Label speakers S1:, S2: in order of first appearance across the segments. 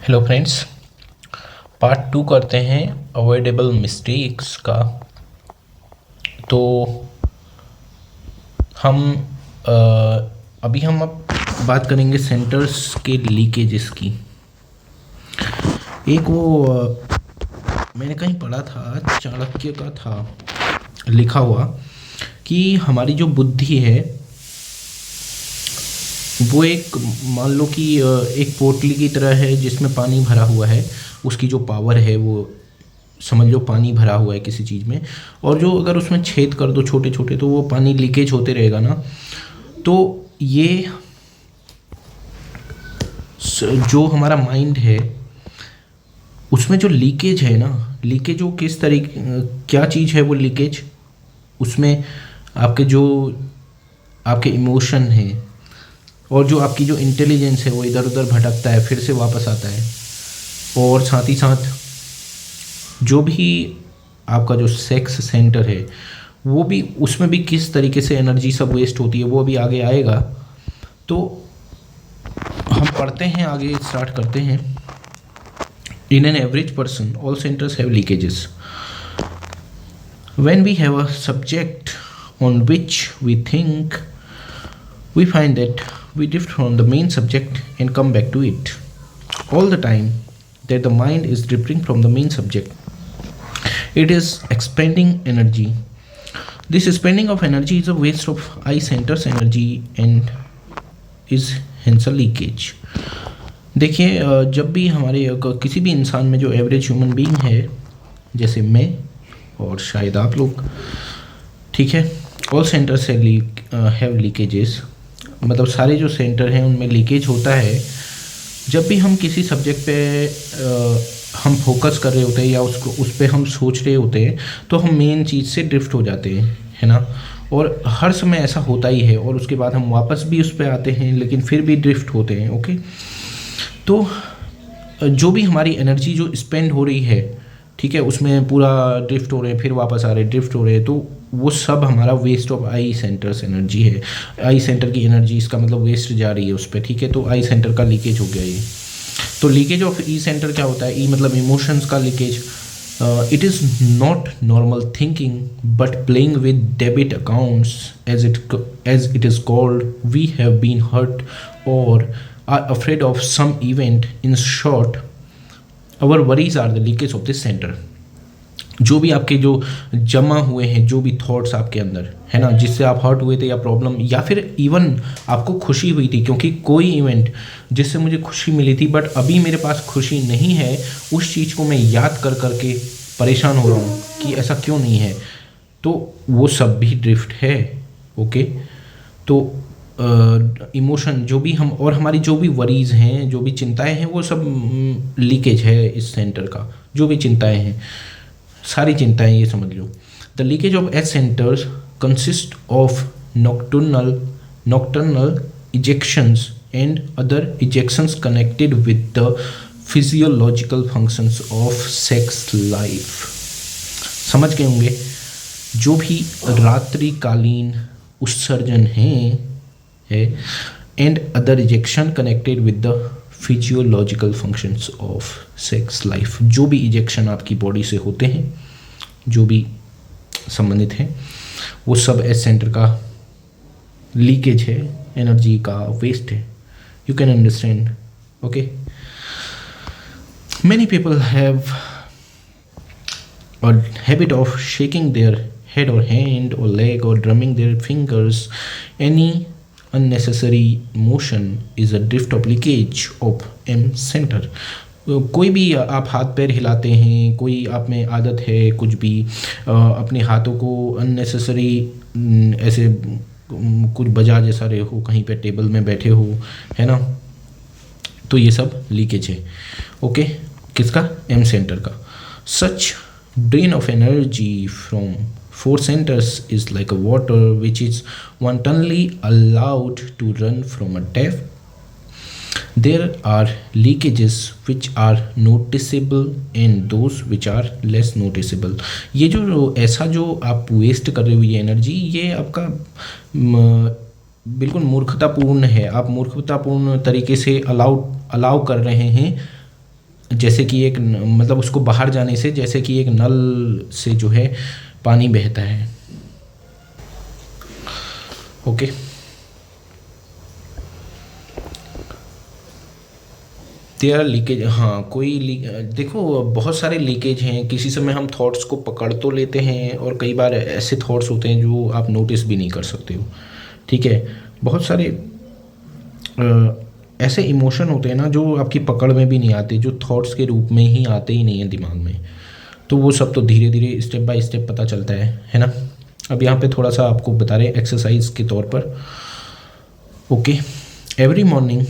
S1: Hello friends, part two करते हैं avoidable mistakes का। तो हम अ, अभी हम अब बात करेंगे सेंटर्स के लीकेजेस की। एक वो मैंने कहीं पढ़ा था, चाणक्य का था लिखा हुआ कि हमारी जो बुद्धि है वो एक, मान लो कि एक पोटली की तरह है जिसमें पानी भरा हुआ है। उसकी जो पावर है वो, समझ लो पानी भरा हुआ है किसी चीज़ में, और जो अगर उसमें छेद कर दो छोटे छोटे तो वो पानी लीकेज होते रहेगा ना। तो ये जो हमारा माइंड है उसमें जो लीकेज है ना, लीकेज वो किस तरीके, क्या चीज़ है वो लीकेज, उसमें आपके जो आपके इमोशन है और जो आपकी जो इंटेलिजेंस है वो इधर उधर भटकता है, फिर से वापस आता है। और साथ ही साथ जो भी आपका जो सेक्स सेंटर है वो भी, उसमें भी किस तरीके से एनर्जी सब वेस्ट होती है वो अभी आगे आएगा। तो हम पढ़ते हैं, आगे स्टार्ट करते हैं। In an average person all centres have leakages. When we have a subject on which we think, we find that we drift from the main subject and come back to it. All the time that the mind is drifting from the main subject, it is expending energy. This spending of energy is a waste of eye centers energy and is hence a leakage. देखिए, जब भी हमारे किसी भी इंसान में जो average human being है, जैसे मैं और शायद आप लोग, ठीक है, ऑल सेंटर्स हैव लीकेजेस, मतलब सारे जो सेंटर हैं उनमें लीकेज होता है। जब भी हम किसी सब्जेक्ट पे हम फोकस कर रहे होते हैं या उसको उस पर हम सोच रहे होते हैं तो हम मेन चीज़ से ड्रिफ्ट हो जाते हैं, है ना। और हर समय ऐसा होता ही है, और उसके बाद हम वापस भी उस पर आते हैं लेकिन फिर भी ड्रिफ्ट होते हैं। ओके, तो जो भी हमारी एनर्जी जो स्पेंड हो रही है, ठीक है, उसमें पूरा ड्रिफ्ट हो रहे हैं, फिर वापस आ रहे हैं, ड्रिफ्ट हो रहे हैं, तो वो सब हमारा waste of eye centres energy है। आई सेंटर की एनर्जी, इसका मतलब वेस्ट जा रही है उस पर, ठीक है। तो आई सेंटर का लीकेज हो गया ये। तो लीकेज ऑफ ई सेंटर क्या होता है? ई मतलब इमोशंस का leakage. It is not normal thinking but playing with debit accounts as it is called. We have been hurt और are afraid of some event. In short, our worries are the leakage of this centre. जो भी आपके जो जमा हुए हैं, जो भी थॉट्स आपके अंदर है ना, जिससे आप हर्ट हुए थे या प्रॉब्लम, या फिर इवन आपको खुशी हुई थी क्योंकि कोई इवेंट जिससे मुझे खुशी मिली थी बट अभी मेरे पास खुशी नहीं है, उस चीज़ को मैं याद कर कर के परेशान हो रहा हूँ कि ऐसा क्यों नहीं है। तो वो सब भी ड्रिफ्ट है। ओके, तो इमोशन जो भी हम, और हमारी जो भी वरीज हैं, जो भी चिंताएं हैं, वो सब लीकेज है इस सेंटर का। जो भी चिंताएं हैं, सारी चिंताएं, ये समझ लो। The leakage of H centres consist of nocturnal ejections and other ejections connected with the physiological functions of sex life. समझ गए होंगे, जो भी रात्रिकालीन उत्सर्जन है and other ejection connected with the physiological functions of sex life. जो भी इजेक्शन आपकी बॉडी से होते हैं, जो भी संबंधित हैं, वो सब एच सेंटर का लीकेज है, एनर्जी का वेस्ट है। You can understand. Okay, many people have a habit of shaking their head or hand or leg or drumming their fingers. Any unnecessary motion is a drift of leakage of M center. कोई भी आप हाथ पैर हिलाते हैं, कोई आप में आदत है कुछ भी, अपने हाथों को अननेसेसरी ऐसे कुछ बजा जैसा रहे हो, कहीं पे टेबल में बैठे हो, है ना, तो ये सब लीकेज है। ओके, किसका? एम सेंटर का। सच drain of energy from four centers is like a water which is wantonly allowed to run from a tap. There are leakages which are noticeable and those which are less noticeable. ये जो ऐसा जो आप waste कर रहे हो ये energy, ये आपका बिल्कुल मूर्खतापूर्ण है। आप मूर्खतापूर्ण तरीके से अलाउ कर रहे हैं, जैसे कि मतलब उसको बाहर जाने से, जैसे कि एक नल से जो है पानी बहता है। ओके, देयर लीकेज, हाँ कोई देखो बहुत सारे लीकेज हैं। किसी समय हम थॉट्स को पकड़ तो लेते हैं और कई बार ऐसे थॉट्स होते हैं जो आप नोटिस भी नहीं कर सकते हो। ठीक है, बहुत सारे ऐसे इमोशन होते हैं ना जो आपकी पकड़ में भी नहीं आते, जो थॉट्स के रूप में ही आते ही नहीं हैं दिमाग में। तो वो सब तो धीरे धीरे स्टेप बाय स्टेप पता चलता है ना। अब यहाँ पे थोड़ा सा आपको बता रहे हैं एक्सरसाइज के तौर पर। Okay, every morning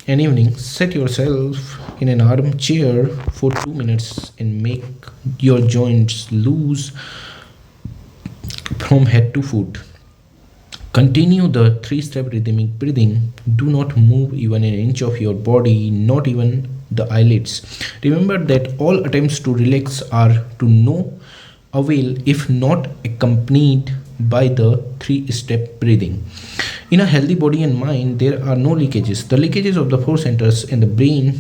S1: and evening, set yourself in an armchair for 2 minutes and make your joints loose from head to foot. Continue the 3-step rhythmic breathing. Do not move even an inch of your body, not even the eyelids. Remember that all attempts to relax are to no avail if not accompanied by the 3-step breathing. In a healthy body and mind, there are no leakages. The leakages of the four centers in the brain,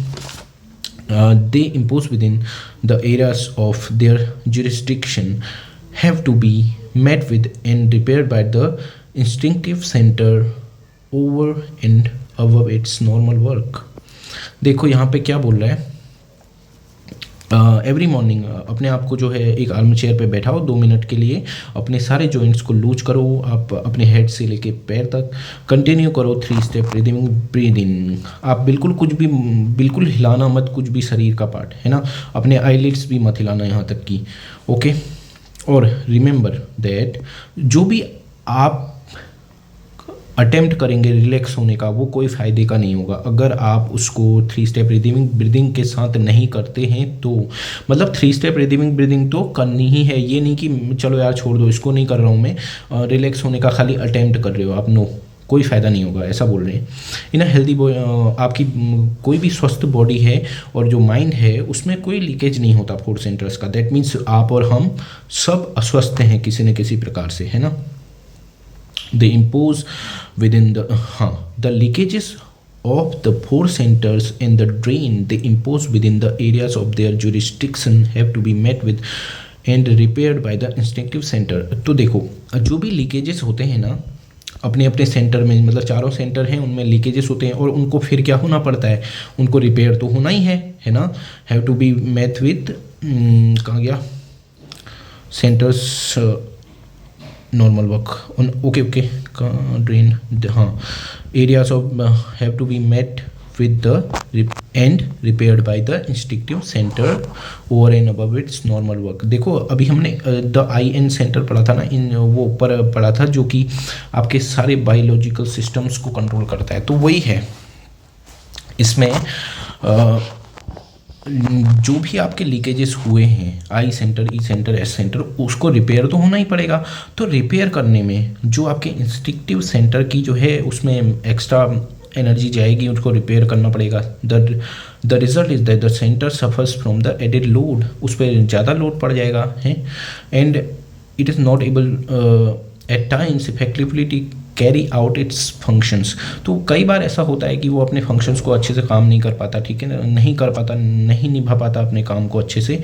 S1: they impose within the areas of their jurisdiction, have to be met with and repaired by the instinctive center over and above its normal work. देखो यहाँ पे क्या बोल रहा है। Every morning अपने आप को जो है एक आर्म चेयर पे बैठाओ 2 मिनट के लिए, अपने सारे जॉइंट्स को लूज करो, आप अपने हेड से लेके पैर तक कंटिन्यू करो 3-स्टेप ब्रीदिंग। आप बिल्कुल कुछ भी, बिल्कुल हिलाना मत, कुछ भी शरीर का पार्ट है ना, अपने आईलिड्स भी मत हिलाना यहाँ तक कि। ओके, और रिमेंबर दैट जो भी आप अटेम्प्ट करेंगे रिलैक्स होने का, वो कोई फ़ायदे का नहीं होगा अगर आप उसको 3-स्टेप ब्रीदिंग के साथ नहीं करते हैं। तो मतलब 3-स्टेप ब्रीदिंग तो करनी ही है। ये नहीं कि चलो यार छोड़ दो, इसको नहीं कर रहा हूँ मैं, रिलैक्स होने का खाली अटेम्प्ट कर रहे हो आप, नो, कोई फ़ायदा नहीं होगा, ऐसा बोल रहे हैं। इन अ हेल्दी आपकी कोई भी स्वस्थ बॉडी है और जो माइंड है उसमें कोई लीकेज नहीं होता 4 सेंटर्स का। दैट मीन्स आप और हम सब अस्वस्थ हैं किसी न किसी प्रकार से, है ना। They impose within the leakages of the 4 centers in the drain, they impose within the areas of their jurisdiction have to be met with and repaired by the instinctive center. तो देखो जो भी लीकेजेस होते हैं ना अपने अपने centre में, मतलब 4 सेंटर हैं उनमें लीकेजेस होते हैं और उनको फिर क्या होना पड़ता है, उनको रिपेयर तो होना ही है ना। Have to be met with, कहाँ गया, centres normal work okay drain, हाँ, areas of have to be met with the end repaired by the instinctive centre over and above its normal work. देखो अभी हमने द आई एन सेंटर पढ़ा था ना, इन वो ऊपर पढ़ा था, जो कि आपके सारे बायोलॉजिकल सिस्टम्स को कंट्रोल करता है। तो वही है इसमें जो भी आपके लीकेजेस हुए हैं, आई सेंटर, ई सेंटर, एस सेंटर, उसको रिपेयर तो होना ही पड़ेगा। तो रिपेयर करने में जो आपके इंस्टिंक्टिव सेंटर की जो है उसमें एक्स्ट्रा एनर्जी जाएगी, उसको रिपेयर करना पड़ेगा। The result is that the centre suffers from the added load, उस पर ज़्यादा लोड पड़ जाएगा है, and it is not able at times effectively carry out its functions. तो कई बार ऐसा होता है कि वो अपने फंक्शंस को अच्छे से काम नहीं कर पाता, ठीक है ना, नहीं कर पाता, नहीं निभा पाता अपने काम को अच्छे से।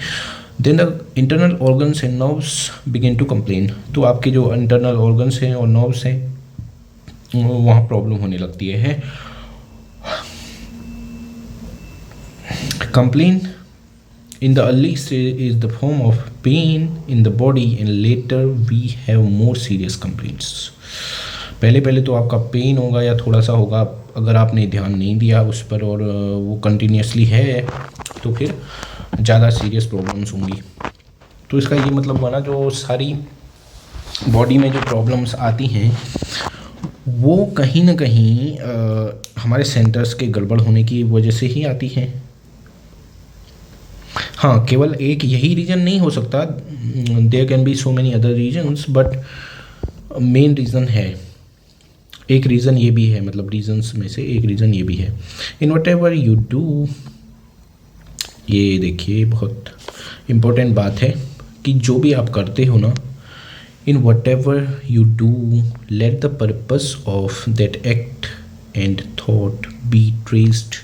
S1: Then the internal organs and nerves begin to complain. तो आपके जो इंटरनल ऑर्गन्स हैं और नर्व्स हैं वहाँ प्रॉब्लम होने लगती है। Complain in the early stage is the form of pain in the body and later we have more serious complaints. पहले तो आपका पेन होगा या थोड़ा सा होगा, अगर आपने ध्यान नहीं दिया उस पर और वो कंटिन्यूसली है तो फिर ज़्यादा सीरियस प्रॉब्लम्स होंगी। तो इसका ये मतलब हुआ ना, जो सारी बॉडी में जो प्रॉब्लम्स आती हैं वो कहीं ना कहीं हमारे सेंटर्स के गड़बड़ होने की वजह से ही आती हैं। हाँ, केवल एक यही रीज़न नहीं हो सकता, there can be so many other reasons, but main reason है, एक रीज़न ये भी है, मतलब रीजन्स में से एक रीज़न ये भी है। In what ever you do, ये देखिए बहुत इम्पोर्टेंट बात है कि जो भी आप करते हो ना, In whatever you do, let the purpose of that act and thought be traced.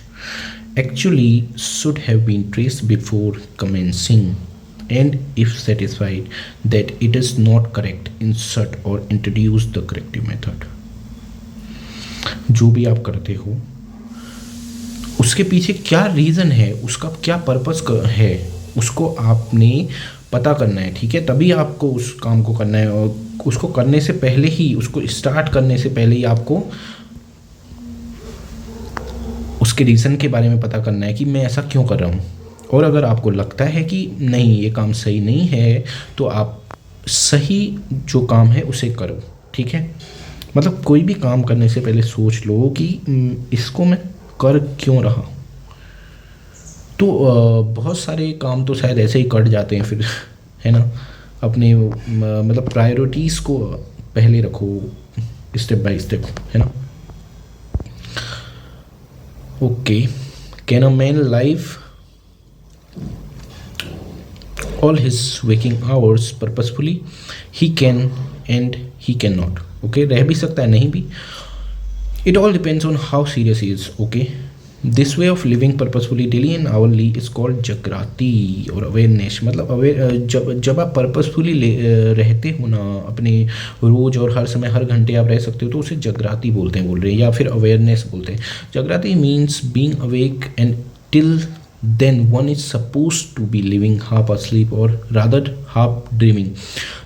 S1: Actually, should have been traced before commencing. And if satisfied that it is not correct, insert or introduce the corrective method. जो भी आप करते हो उसके पीछे क्या reason है, उसका क्या पर्पस है, उसको आपने पता करना है, ठीक है। तभी आपको उस काम को करना है, और उसको करने से पहले ही, उसको स्टार्ट करने से पहले ही आपको उसके रीज़न के बारे में पता करना है कि मैं ऐसा क्यों कर रहा हूँ। और अगर आपको लगता है कि नहीं ये काम सही नहीं है, तो आप सही जो काम है उसे करो, ठीक है। मतलब कोई भी काम करने से पहले सोच लो कि इसको मैं कर क्यों रहा हूँ। तो बहुत सारे काम तो शायद ऐसे ही कट जाते हैं फिर, है ना। अपने मतलब प्रायोरिटीज़ को पहले रखो, स्टेप बाय स्टेप, है ना। Okay, can a man live all his waking hours purposefully? He can and he cannot. Okay, रह भी सकता है, नहीं भी. It all depends on how serious he is. Okay, this way of living purposefully daily and hourly is called जागृति और awareness. मतलब जब आप पर्पसफुली रहते हो ना, अपने रोज़ और हर समय हर घंटे आप रह सकते हो, तो उसे जागृति बोल रहे हैं या फिर अवेयरनेस बोलते हैं। जागृति means being awake and till then one is supposed to be living half asleep or rather half dreaming।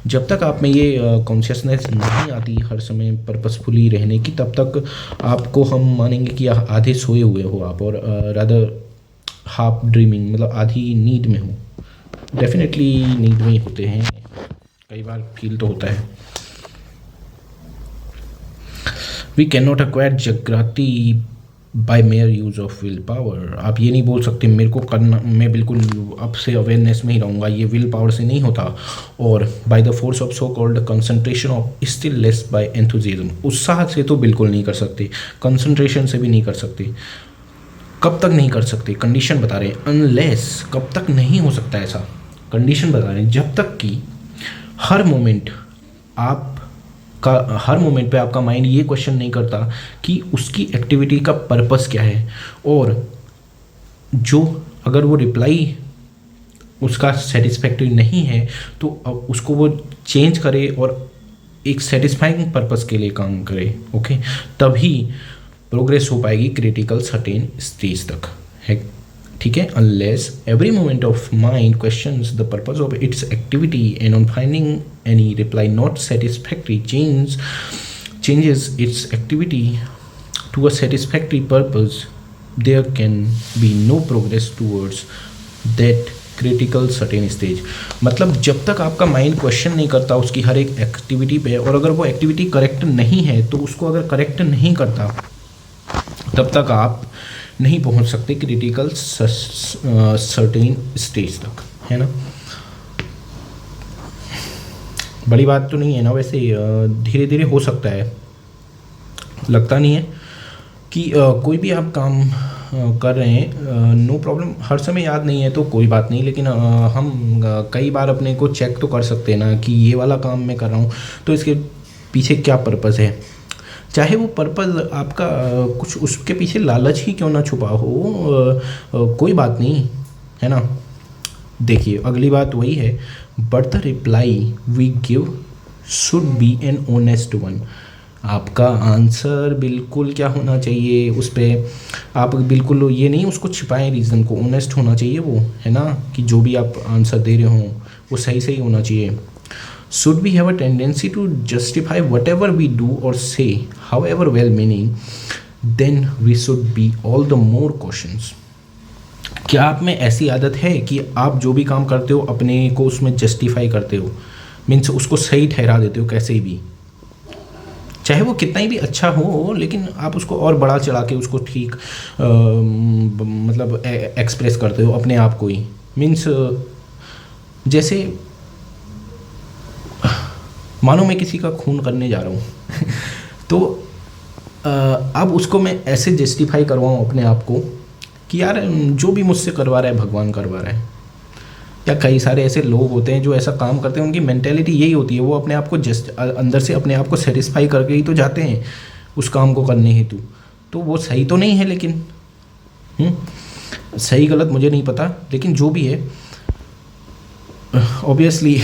S1: जब तक आप में ये कॉन्शियसनेस नहीं आती हर समय पर्पसफुली रहने की, तब तक आपको हम मानेंगे कि आधे सोए हुए हो आप, और रादर हाफ ड्रीमिंग मतलब आधी नींद में हो। डेफिनेटली नींद में ही होते हैं, कई बार फील तो होता है। वी कैन नॉट एक्वायर जागृति by mere use of will power. आप ये नहीं बोल सकते मेरे को करना, मैं बिल्कुल अब से अवेयरनेस में ही रहूँगा, ये विल पावर से नहीं होता। और by the force of so called concentration of still less by enthusiasm. उत्साह से तो बिल्कुल नहीं कर सकते, कंसंट्रेशन से भी नहीं कर सकते। कब तक नहीं कर सकते, कंडीशन बता रहे हैं। अनलेस, कब तक नहीं हो सकता ऐसा, कंडीशन बता रहे हैं। जब तक कि हर मोमेंट हर मोमेंट पे आपका माइंड ये क्वेश्चन नहीं करता कि उसकी एक्टिविटी का पर्पस क्या है, और जो अगर वो रिप्लाई उसका सेटिस्फैक्टरी नहीं है तो अब उसको वो चेंज करे और एक सेटिस्फाइंग पर्पस के लिए काम करे। ओके, तभी प्रोग्रेस हो पाएगी क्रिटिकल सर्टेन स्टेज तक, है, ठीक है। Unless every moment of mind questions the purpose of its activity and on finding any reply not satisfactory changes its activity to a satisfactory purpose, there can be no progress towards that critical certain stage. मतलब जब तक आपका mind question नहीं करता उसकी हर एक activity पे, और अगर वो एक्टिविटी करेक्ट नहीं है तो उसको अगर करेक्ट नहीं करता, तब तक आप नहीं पहुंच सकते क्रिटिकल सर्टेन स्टेज तक, है ना। बड़ी बात तो नहीं है ना, वैसे धीरे धीरे हो सकता है, लगता नहीं है कि कोई भी आप काम कर रहे हैं, नो प्रॉब्लम। हर समय याद नहीं है तो कोई बात नहीं, लेकिन हम कई बार अपने को चेक तो कर सकते हैं ना कि ये वाला काम मैं कर रहा हूँ तो इसके पीछे क्या पर्पस है। चाहे वो पर्पस आपका कुछ उसके पीछे लालच ही क्यों ना छुपा हो, कोई बात नहीं, है ना। देखिए अगली बात वही है, but the reply we give should be an honest one. आपका आंसर बिल्कुल क्या होना चाहिए, उस पर आप बिल्कुल ये नहीं उसको छिपाएं रीज़न को, ऑनेस्ट होना चाहिए वो, है ना, कि जो भी आप आंसर दे रहे हो वो सही सही होना चाहिए। Should we have a tendency to justify whatever we do or say, however well-meaning, then we should be all the more cautious। क्या आप में ऐसी आदत है कि आप जो भी काम करते हो अपने को उसमें जस्टिफाई करते हो, मीन्स उसको सही ठहरा देते हो कैसे भी, चाहे वो कितना ही भी अच्छा हो, लेकिन आप उसको और बढ़ा चढ़ा के उसको ठीक मतलब एक्सप्रेस करते हो अपने आप को ही। मीन्स जैसे मानो मैं किसी का खून करने जा रहा हूँ तो अब उसको मैं ऐसे जस्टिफाई करवाऊँ अपने आप को कि यार जो भी मुझसे करवा रहा है भगवान करवा रहा है, या कई सारे ऐसे लोग होते हैं जो ऐसा काम करते हैं, उनकी मेंटेलिटी यही होती है, वो अपने आप को जस्ट अंदर से अपने आप को सेटिस्फाई करके ही तो जाते हैं उस काम को करने हेतु। तो वो सही तो नहीं है, लेकिन सही गलत मुझे नहीं पता, लेकिन जो भी है ऑब्वियसली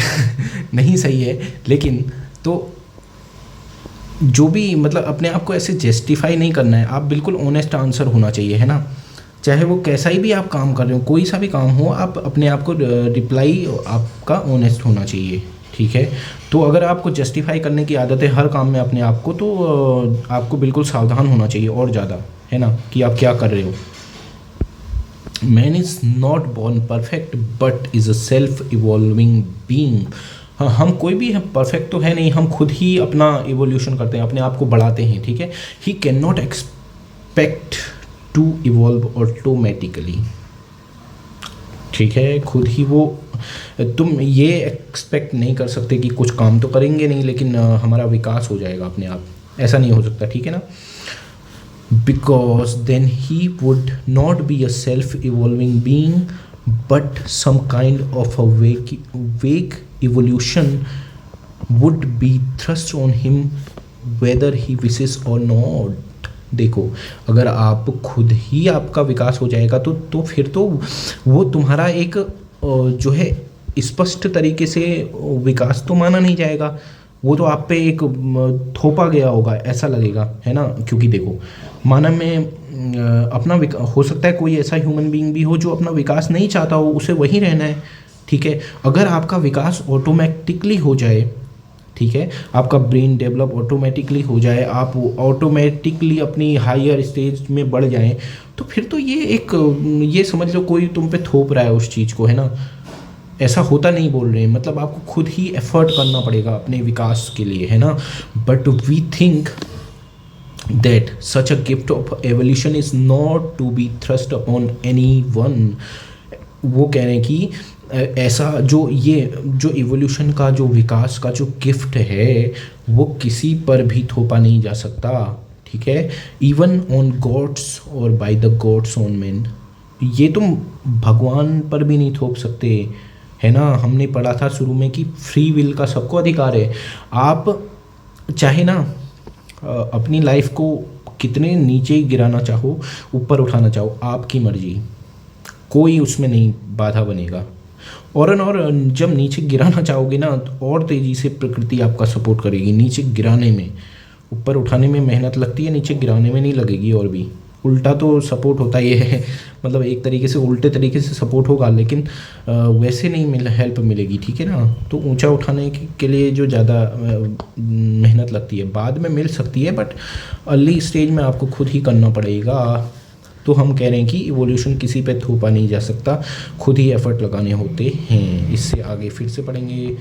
S1: नहीं सही है, लेकिन तो जो भी मतलब अपने आप को ऐसे जस्टिफाई नहीं करना है, आप बिल्कुल ऑनेस्ट आंसर होना चाहिए, है ना। चाहे वो कैसा ही भी आप काम कर रहे हो, कोई सा भी काम हो, आप अपने आप को रिप्लाई आपका ऑनेस्ट होना चाहिए, ठीक है। तो अगर आपको जस्टिफाई करने की आदत है हर काम में अपने आप को, तो आपको बिल्कुल सावधान होना चाहिए और ज़्यादा, है ना, कि आप क्या कर रहे हो। Man is not born perfect but is a self evolving being. हाँ, हम कोई भी परफेक्ट तो है नहीं, हम खुद ही अपना इवोल्यूशन करते हैं, अपने आप को बढ़ाते हैं, ठीक है। He can not expect to evolve automatically, ठीक है। खुद ही वो, तुम ये एक्सपेक्ट नहीं कर सकते कि कुछ काम तो करेंगे नहीं लेकिन हमारा विकास हो जाएगा अपने आप, ऐसा नहीं हो सकता, ठीक है ना। because then he would not be a self-evolving being but some kind of a vague evolution would be thrust on him whether he wishes or not। देखो, अगर आप खुद ही आपका विकास हो जाएगा तो फिर तो वो तुम्हारा एक जो है स्पष्ट तरीके से विकास तो माना नहीं जाएगा, वो तो आप पे एक थोपा गया होगा, ऐसा लगेगा, है ना। क्योंकि देखो, मानव में अपना हो सकता है कोई ऐसा ह्यूमन बीइंग भी हो जो अपना विकास नहीं चाहता हो, उसे वहीं रहना है, ठीक है। अगर आपका विकास ऑटोमेटिकली हो जाए, ठीक है, आपका ब्रेन डेवलप ऑटोमेटिकली हो जाए, आप ऑटोमेटिकली अपनी हायर स्टेज में बढ़ जाएं, तो फिर तो ये समझ लो कोई तुम पे थोप रहा है उस चीज़ को, है ना। ऐसा होता नहीं बोल रहे हैं, मतलब आपको खुद ही एफर्ट करना पड़ेगा अपने विकास के लिए, है ना। But we think that such a gift of evolution is not to be thrust upon any one. वो कह रहे हैं कि ऐसा जो इवोल्यूशन का जो विकास का जो गिफ्ट है वो किसी पर भी थोपा नहीं जा सकता, ठीक है। इवन ऑन गॉड्स और by the gods on man, ये तुम भगवान पर भी नहीं थोप सकते, है ना। हमने पढ़ा था शुरू में कि फ्री विल का सबको अधिकार है। आप चाहे ना अपनी लाइफ को कितने नीचे गिराना चाहो, ऊपर उठाना चाहो, आपकी मर्जी, कोई उसमें नहीं बाधा बनेगा। और जब नीचे गिराना चाहोगे ना, तो और तेज़ी से प्रकृति आपका सपोर्ट करेगी। नीचे गिराने में, ऊपर उठाने में मेहनत लगती है, नीचे गिराने में नहीं लगेगी। और भी उल्टा तो सपोर्ट होता ही है, मतलब एक तरीके से उल्टे तरीके से सपोर्ट होगा, लेकिन वैसे नहीं हेल्प मिलेगी, ठीक है ना। तो ऊंचा उठाने के लिए जो ज़्यादा मेहनत लगती है बाद में मिल सकती है, बट अर्ली स्टेज में आपको खुद ही करना पड़ेगा। तो हम कह रहे हैं कि इवोल्यूशन किसी पे थोपा नहीं जा सकता, खुद ही एफर्ट लगाने होते हैं। इससे आगे फिर से पढ़ेंगे।